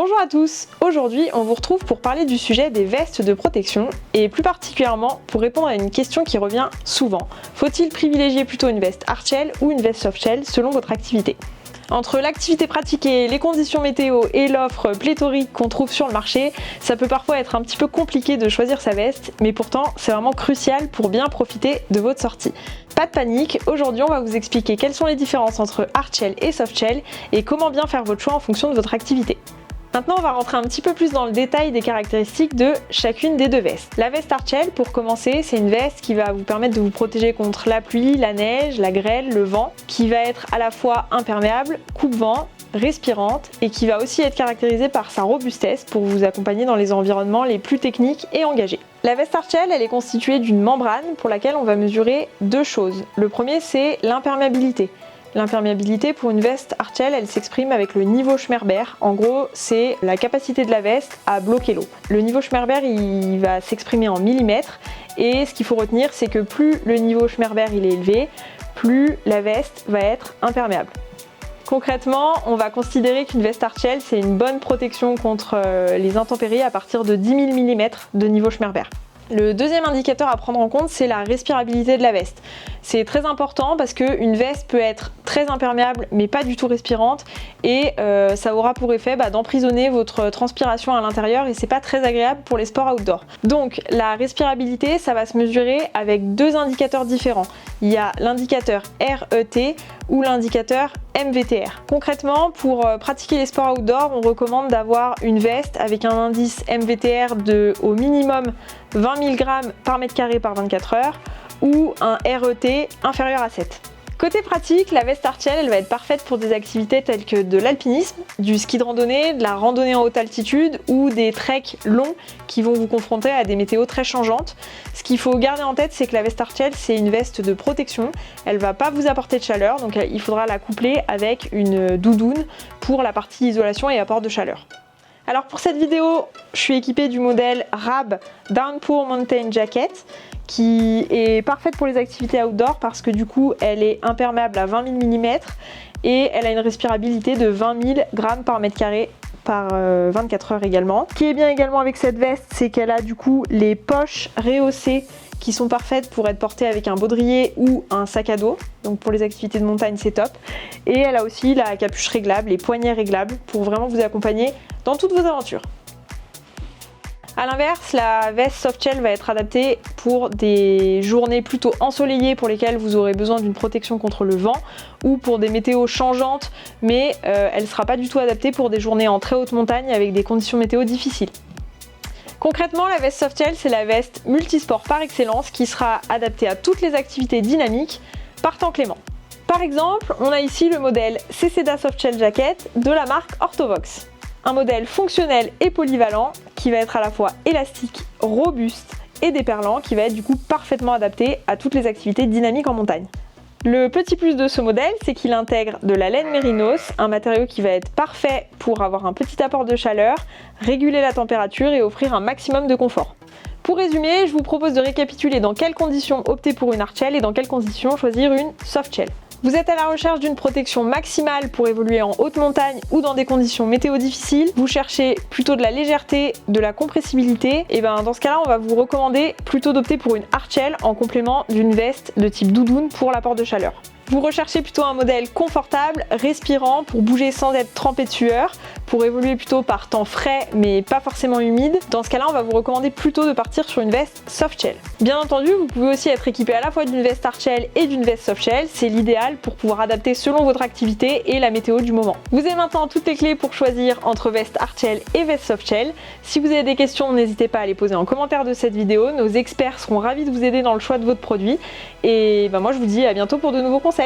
Bonjour à tous, aujourd'hui on vous retrouve pour parler du sujet des vestes de protection et plus particulièrement pour répondre à une question qui revient souvent. Faut-il privilégier plutôt une veste hardshell ou une veste softshell selon votre activité ? Entre l'activité pratiquée, les conditions météo et l'offre pléthorique qu'on trouve sur le marché, ça peut parfois être un petit peu compliqué de choisir sa veste, mais pourtant c'est vraiment crucial pour bien profiter de votre sortie. Pas de panique, aujourd'hui on va vous expliquer quelles sont les différences entre hardshell et softshell et comment bien faire votre choix en fonction de votre activité. Maintenant, on va rentrer un petit peu plus dans le détail des caractéristiques de chacune des deux vestes. La veste hardshell, pour commencer, c'est une veste qui va vous permettre de vous protéger contre la pluie, la neige, la grêle, le vent, qui va être à la fois imperméable, coupe-vent, respirante et qui va aussi être caractérisée par sa robustesse pour vous accompagner dans les environnements les plus techniques et engagés. La veste hardshell, elle est constituée d'une membrane pour laquelle on va mesurer deux choses. Le premier, c'est l'imperméabilité. L'imperméabilité pour une veste hardshell, elle s'exprime avec le niveau Schmerber. En gros, c'est la capacité de la veste à bloquer l'eau. Le niveau Schmerber, il va s'exprimer en millimètres et ce qu'il faut retenir, c'est que plus le niveau Schmerber il est élevé, plus la veste va être imperméable. Concrètement, on va considérer qu'une veste hardshell, c'est une bonne protection contre les intempéries à partir de 10 000 mm de niveau Schmerber. Le deuxième indicateur à prendre en compte, c'est la respirabilité de la veste. C'est très important parce qu'une veste peut être très imperméable mais pas du tout respirante et ça aura pour effet d'emprisonner votre transpiration à l'intérieur et c'est pas très agréable pour les sports outdoor. Donc la respirabilité, ça va se mesurer avec deux indicateurs différents. Il y a l'indicateur RET ou l'indicateur MVTR. Concrètement, pour pratiquer les sports outdoor, on recommande d'avoir une veste avec un indice MVTR de au minimum 20 mg par mètre carré par 24 heures ou un RET inférieur à 7. Côté pratique, la veste hardshell, elle va être parfaite pour des activités telles que de l'alpinisme, du ski de randonnée, de la randonnée en haute altitude ou des treks longs qui vont vous confronter à des météos très changeantes. Ce qu'il faut garder en tête, c'est que la veste hardshell, c'est une veste de protection. Elle va pas vous apporter de chaleur, donc il faudra la coupler avec une doudoune pour la partie isolation et apport de chaleur. Alors pour cette vidéo, je suis équipée du modèle RAB Downpour Mountain Jacket qui est parfaite pour les activités outdoor parce que du coup elle est imperméable à 20 000 mm et elle a une respirabilité de 20 000 g par mètre carré par 24 heures également. Ce qui est bien également avec cette veste, c'est qu'elle a du coup les poches rehaussées qui sont parfaites pour être portées avec un baudrier ou un sac à dos. Donc pour les activités de montagne, c'est top. Et elle a aussi la capuche réglable, les poignets réglables pour vraiment vous accompagner dans toutes vos aventures. A l'inverse, la veste softshell va être adaptée pour des journées plutôt ensoleillées pour lesquelles vous aurez besoin d'une protection contre le vent ou pour des météos changeantes, mais elle ne sera pas du tout adaptée pour des journées en très haute montagne avec des conditions météo difficiles. Concrètement, la veste softshell, c'est la veste multisport par excellence qui sera adaptée à toutes les activités dynamiques par temps clément. Par exemple, on a ici le modèle CCDA Softshell Jacket de la marque Orthovox. Un modèle fonctionnel et polyvalent qui va être à la fois élastique, robuste et déperlant, qui va être du coup parfaitement adapté à toutes les activités dynamiques en montagne. Le petit plus de ce modèle, c'est qu'il intègre de la laine mérinos, un matériau qui va être parfait pour avoir un petit apport de chaleur, réguler la température et offrir un maximum de confort. Pour résumer, je vous propose de récapituler dans quelles conditions opter pour une hardshell et dans quelles conditions choisir une softshell. Vous êtes à la recherche d'une protection maximale pour évoluer en haute montagne ou dans des conditions météo difficiles. Vous cherchez plutôt de la légèreté, de la compressibilité. Et dans ce cas-là, on va vous recommander plutôt d'opter pour une hardshell en complément d'une veste de type doudoune pour l'apport de chaleur. Vous recherchez plutôt un modèle confortable, respirant, pour bouger sans être trempé de sueur, pour évoluer plutôt par temps frais mais pas forcément humide. Dans ce cas-là, on va vous recommander plutôt de partir sur une veste softshell. Bien entendu, vous pouvez aussi être équipé à la fois d'une veste hardshell et d'une veste softshell. C'est l'idéal pour pouvoir adapter selon votre activité et la météo du moment. Vous avez maintenant toutes les clés pour choisir entre veste hardshell et veste softshell. Si vous avez des questions, n'hésitez pas à les poser en commentaire de cette vidéo. Nos experts seront ravis de vous aider dans le choix de votre produit. Et moi, je vous dis à bientôt pour de nouveaux conseils.